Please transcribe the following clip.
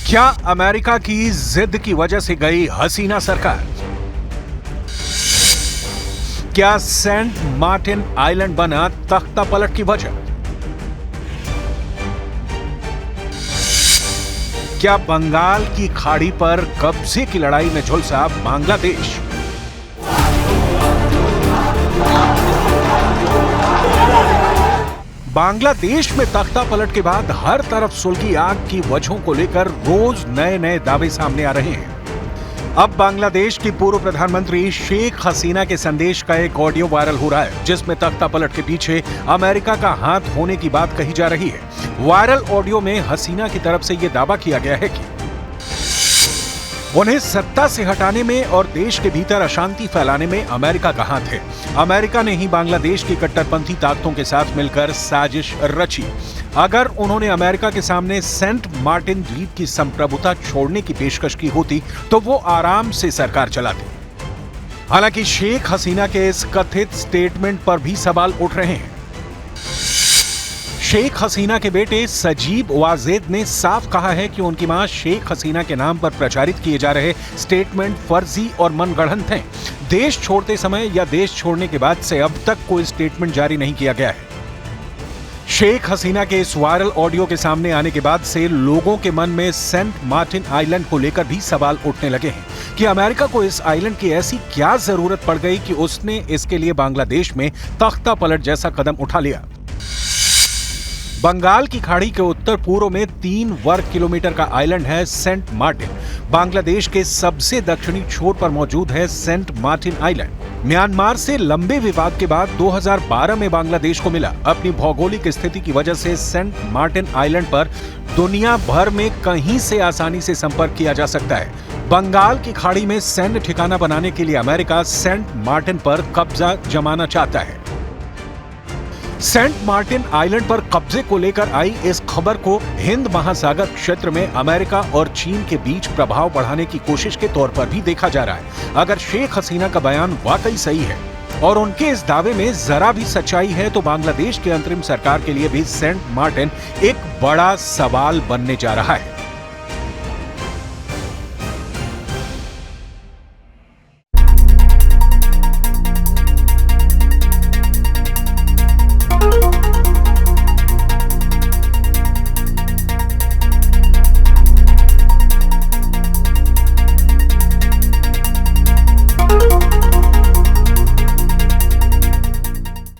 क्या अमेरिका की जिद की वजह से गई हसीना सरकार? क्या सेंट मार्टिन आइलैंड बना तख्ता पलट की वजह? क्या बंगाल की खाड़ी पर कब्जे की लड़ाई में झुलसा बांग्लादेश? बांग्लादेश में तख्ता पलट के बाद हर तरफ सुलगी आग की वजहों को लेकर रोज नए नए दावे सामने आ रहे हैं। अब बांग्लादेश की पूर्व प्रधानमंत्री शेख हसीना के संदेश का एक ऑडियो वायरल हो रहा है, जिसमें तख्ता पलट के पीछे अमेरिका का हाथ होने की बात कही जा रही है। वायरल ऑडियो में हसीना की तरफ से यह दावा किया गया है कि उन्हें सत्ता से हटाने में और देश के भीतर अशांति फैलाने में अमेरिका का हाथ है। अमेरिका ने ही बांग्लादेश की कट्टरपंथी ताकतों के साथ मिलकर साजिश रची। अगर उन्होंने अमेरिका के सामने सेंट मार्टिन द्वीप की संप्रभुता छोड़ने की पेशकश की होती तो वो आराम से सरकार चलाते। हालांकि शेख हसीना के इस कथित स्टेटमेंट पर भी सवाल उठ रहे हैं। शेख हसीना के बेटे सजीब वाजेद ने साफ कहा है कि उनकी मां शेख हसीना के नाम पर प्रचारित किए जा रहे स्टेटमेंट फर्जी और मनगढ़ंत हैं। देश छोड़ते समय या देश छोड़ने के बाद से अब तक कोई स्टेटमेंट जारी नहीं किया गया है। शेख हसीना के इस वायरल ऑडियो के सामने आने के बाद से लोगों के मन में सेंट मार्टिन आइलैंड को लेकर भी सवाल उठने लगे हैं कि अमेरिका को इस आइलैंड की ऐसी क्या जरूरत पड़ गई कि उसने इसके लिए बांग्लादेश में तख्ता पलट जैसा कदम उठा लिया। बंगाल की खाड़ी के उत्तर पूर्व में 3 वर्ग किलोमीटर का आइलैंड है सेंट मार्टिन। बांग्लादेश के सबसे दक्षिणी छोर पर मौजूद है सेंट मार्टिन आइलैंड। म्यांमार से लंबे विवाद के बाद 2012 में बांग्लादेश को मिला। अपनी भौगोलिक स्थिति की वजह से सेंट मार्टिन आइलैंड पर दुनिया भर में कहीं से आसानी से संपर्क किया जा सकता है। बंगाल की खाड़ी में सैन्य ठिकाना बनाने के लिए अमेरिका सेंट मार्टिन पर कब्जा जमाना चाहता है। सेंट मार्टिन आइलैंड पर कब्जे को लेकर आई इस खबर को हिंद महासागर क्षेत्र में अमेरिका और चीन के बीच प्रभाव बढ़ाने की कोशिश के तौर पर भी देखा जा रहा है। अगर शेख हसीना का बयान वाकई सही है और उनके इस दावे में जरा भी सच्चाई है तो बांग्लादेश की अंतरिम सरकार के लिए भी सेंट मार्टिन एक बड़ा सवाल बनने जा रहा है।